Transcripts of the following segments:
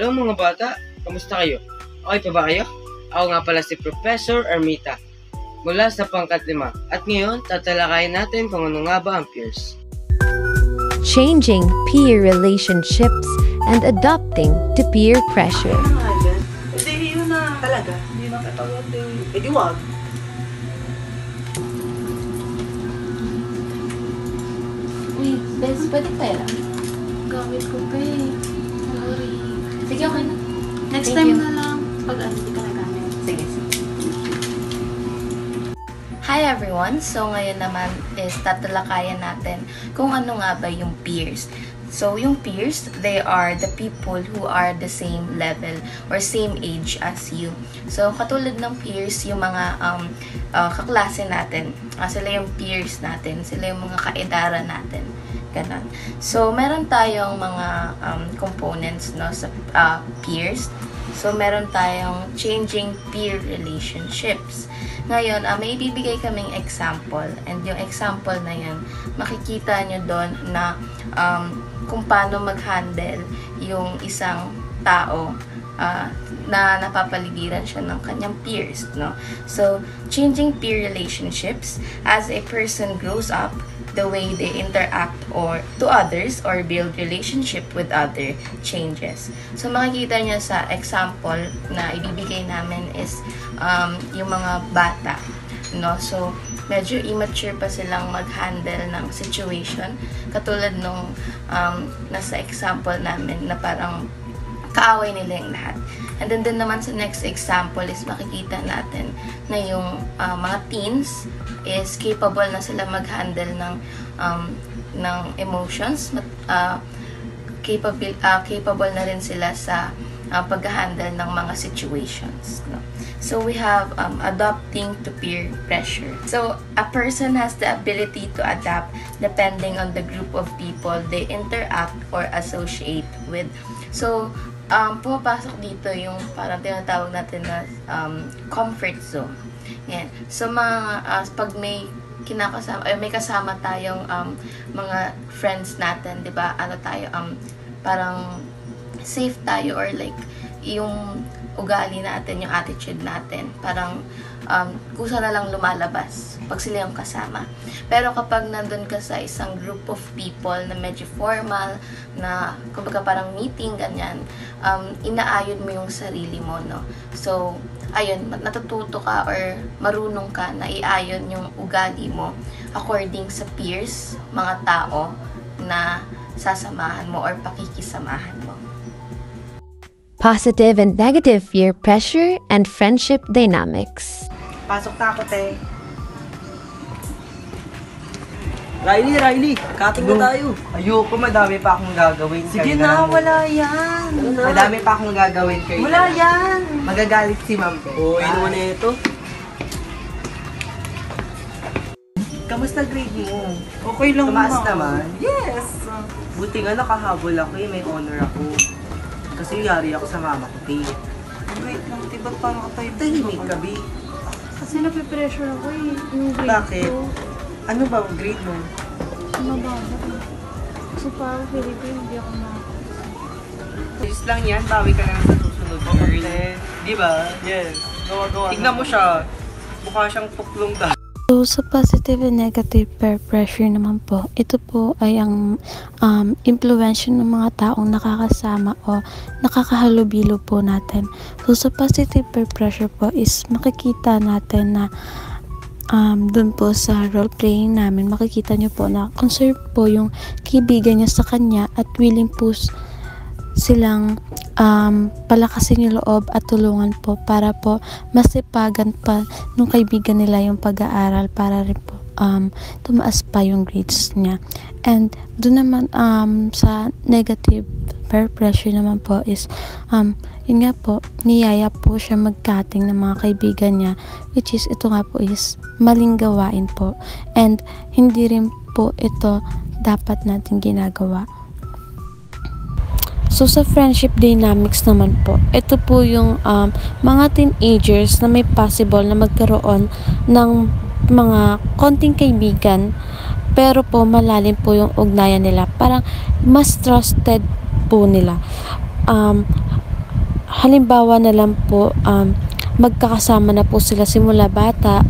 Hello mga bata, kamusta kayo? Okay pa ba kayo? Ako nga pala si Professor Armita mula sa pangkat 5 at ngayon tatalakayin natin kung ano nga ba ang peers. Changing peer relationships and adapting to peer pressure. Hindi, yun na. Talaga? Hindi na katawad eh. Eh di wag. Uy, Bes, pwede pera? Gamit ko pa eh. Sorry. Sige, okay na. Next Thank time you. na lang. Pag hindi ka nagamit. Sige. Hi everyone! So ngayon naman is tatalakayan natin kung ano nga ba yung peers. So yung peers, they are the people who are the same level or same age as you. So katulad ng peers, yung mga kaklase natin, sila yung peers natin, sila yung mga kaedara natin. Ganon. So meron tayong mga components no sa peers. So meron tayong changing peer relationships. Ngayon, may ibibigay kaming example. And yung example na yan, makikita nyo doon na kung paano mag-handle yung isang tao na napapaligiran siya ng kanyang peers. No? So, changing peer relationships as a person grows up, the way they interact or to others or build relationship with other changes. So makikita niyo sa example na ibibigay namin is yung mga bata, no? So medyo immature pa silang mag-handle ng situation katulad nung nasa example namin na parang kaaway nila yung lahat. And then naman sa next example is makikita natin na yung mga teens is capable na sila mag-handle ng emotions, capable na rin sila sa pag-handle ng mga situations. No? So we have adapting to peer pressure. So a person has the ability to adapt depending on the group of people they interact or associate with. So pumapasok dito yung parang tinatawag natin na comfort zone. Yan. So pag may kinakasama may kasama tayong mga friends natin, 'di ba? Ano tayo parang safe tayo or like yung ugali natin, yung attitude natin, parang kusa na lang lumalabas pag sila yung kasama. Pero kapag nandun ka sa isang group of people na medyo formal, na kumbaga parang meeting, ganyan, inaayon mo yung sarili mo, no? So, ayun, natututo ka or marunong ka na iayon yung ugali mo according sa peers, mga tao na sasamahan mo or pakikisamahan mo. Positive and negative peer pressure and friendship dynamics. Pasok na ako, te. Riley, cutting na tayo. Ayoko, madami pa akong gagawin. Sige na, wala yan. Madami pa akong gagawin kayo. Wala yan. Magagalit si Ma'am Pe. Oo, ano na ito? Kamusta grade mo? Okay lang Tumaas naman? Yes. Buti nga nakahabol ako may honor ako. Kasi yari ako sa mama ko, Pe. Wait lang, diba parang ka tayo? Tahimik ka, Be. Kasi nape-pressure ako eh. Yung grade Bakit? ko. Ano ba ang grade mo? Mababa. So parang Philippine, hindi ako Ayos lang yan, bawi ka lang sa susunod, girl. Di ba? Yes. Gawa-gawa. Tignan mo siya. Mukha siyang tuklong dahil. So, sa positive and negative peer pressure naman po, ito po ay ang impluwensya ng mga taong nakakasama o nakakahalubilo po natin. So, sa positive peer pressure po is makikita natin na dun po sa role playing namin, makikita nyo po na concerned po yung kaibigan niya sa kanya at willing po silang palakasin yung loob at tulungan po para po masipagan pa nung kaibigan nila yung pag-aaral para rin po tumaas pa yung grades niya. And doon naman sa negative peer pressure naman po is yun nga po, niyaya po siya mag-cutting ng mga kaibigan niya, which is ito nga po is maling gawain po, and hindi rin po ito dapat natin ginagawa. So, sa friendship dynamics naman po, ito po yung mga teenagers na may possible na magkaroon ng mga konting kaibigan, pero po malalim po yung ugnayan nila. Parang mas trusted po nila. halimbawa na lang po, magkakasama na po sila simula bata,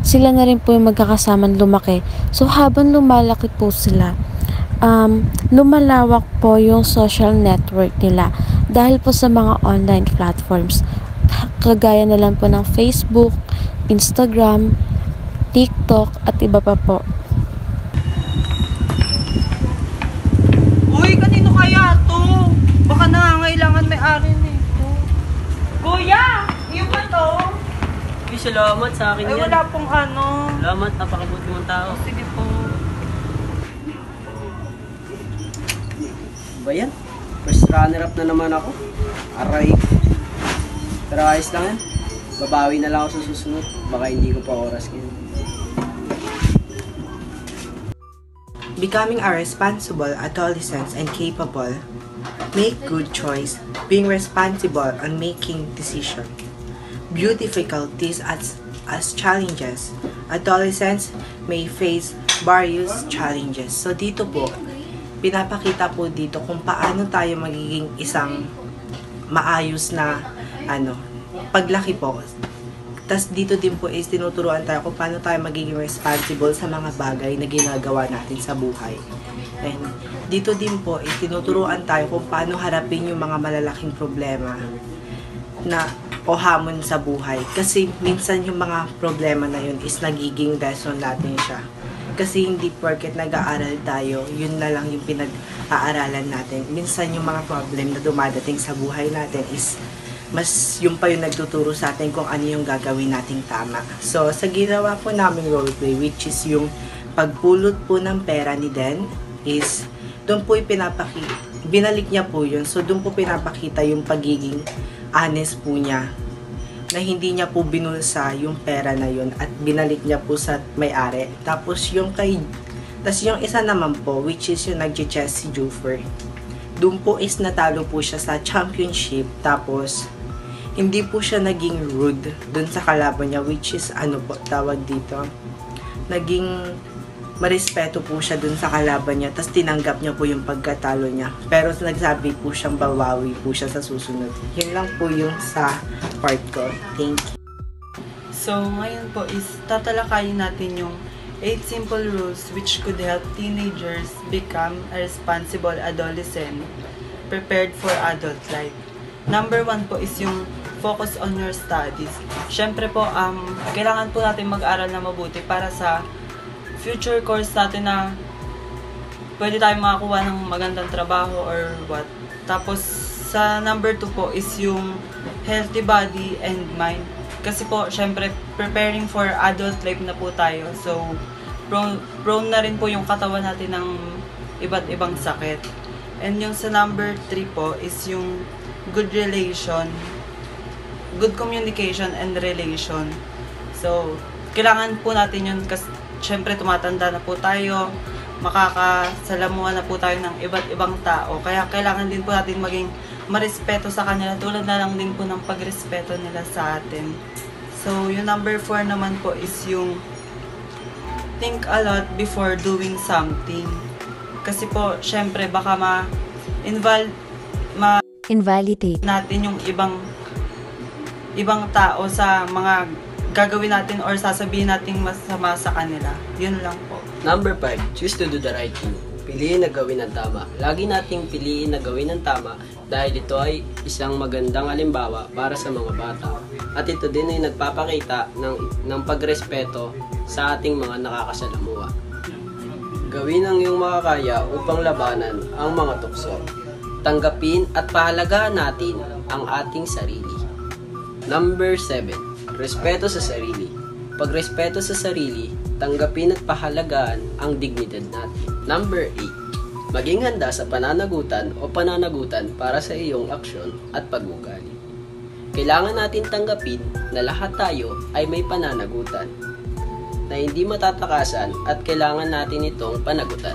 sila na rin po yung magkakasama lumaki. So, habang lumalaki po sila, lumalawak po yung social network nila dahil po sa mga online platforms. Kagaya na lang po ng Facebook, Instagram, TikTok, at iba pa po. Uy, kanino kaya to? Baka nangangailangan may-ari nito. Kuya! Iyo ba to? Uy, salamat sa akin Ay, yan. wala pong ano. Salamat, napakabuti mong tao. Sige po. Ba yan? First runner-up na naman ako. Aray. Pero ayos lang yan. Babawi na lang ako sa susunod. Baka hindi ko pa oras ngayon. Becoming a responsible adolescent and capable. Make good choice. Being responsible and making decision. View difficulties as challenges. Adolescents may face various challenges. So dito po, pinapakita po dito kung paano tayo magiging isang maayos na paglaki po. Tas dito din po is tinuturuan tayo kung paano tayo magiging responsible sa mga bagay na ginagawa natin sa buhay. And dito din po is tinuturuan tayo kung paano harapin yung mga malalaking problema o hamon sa buhay. Kasi minsan yung mga problema na yun is nagiging lesson natin siya. Kasi hindi porket nag-aaral tayo, yun na lang yung pinag-aaralan natin. Minsan yung mga problem na dumadating sa buhay natin is mas yung pa yung nagtuturo sa atin kung ano yung gagawin nating tama. So, sa ginawa po naming roleplay, which is yung pagpulot po ng pera ni Den, is doon po binalik niya po yun. So, doon po pinapakita yung pagiging honest po niya, na hindi niya po binulsa yung pera na yun at binalik niya po sa may-ari. Tapos yung isa naman po, which is yung nag-chess si Jufer, doon po is natalo po siya sa championship. Tapos hindi po siya naging rude doon sa kalaban niya, which is tawag dito, naging marespeto po siya doon sa kalaban niya, tapos tinanggap niya po yung pagkatalo niya, pero nagsabi po siyang bawawi po siya sa susunod. Yun lang po yung sa part ko. Thank you. So, ngayon po is tatalakayin natin yung 8 simple rules which could help teenagers become a responsible adolescent prepared for adult life. Number 1 po is yung focus on your studies. Syempre po, kailangan po natin mag-aral na mabuti para sa future course natin na pwede tayong makakuha ng magandang trabaho or what. Tapos, sa number 2 po is yung healthy body and mind. Kasi po, syempre, preparing for adult life na po tayo. So, prone na rin po yung katawan natin ng iba't ibang sakit. And yung sa number 3 po is yung good communication and relation. So, kailangan po natin yun kasi syempre tumatanda na po tayo, makakasalamuha na po tayo ng iba't ibang tao. Kaya kailangan din po natin maging marespeto sa kanila, tulad na lang din po ng pagrespeto nila sa atin. So, yung number 4 naman po is yung think a lot before doing something. Kasi po, syempre, baka invalidate natin yung ibang tao sa mga gagawin natin or sasabihin natin masama sa kanila. Yun lang po. Number 5, choose to do the right thing. Piliin na gawin ang tama. Lagi nating piliin na gawin ang tama dahil ito ay isang magandang halimbawa para sa mga bata. At ito din ay nagpapakita ng pagrespeto sa ating mga nakakasalamuha. Gawin ang iyong makakaya upang labanan ang mga tukso. Tanggapin at pahalagaan natin ang ating sarili. Number 7, respeto sa sarili. Pagrespeto sa sarili, tanggapin at pahalagaan ang dignidad natin. Number 8, maging handa sa pananagutan o pananagutan para sa iyong aksyon at pag-uugali. Kailangan natin tanggapin na lahat tayo ay may pananagutan na hindi matatakasan at kailangan natin itong panagutan.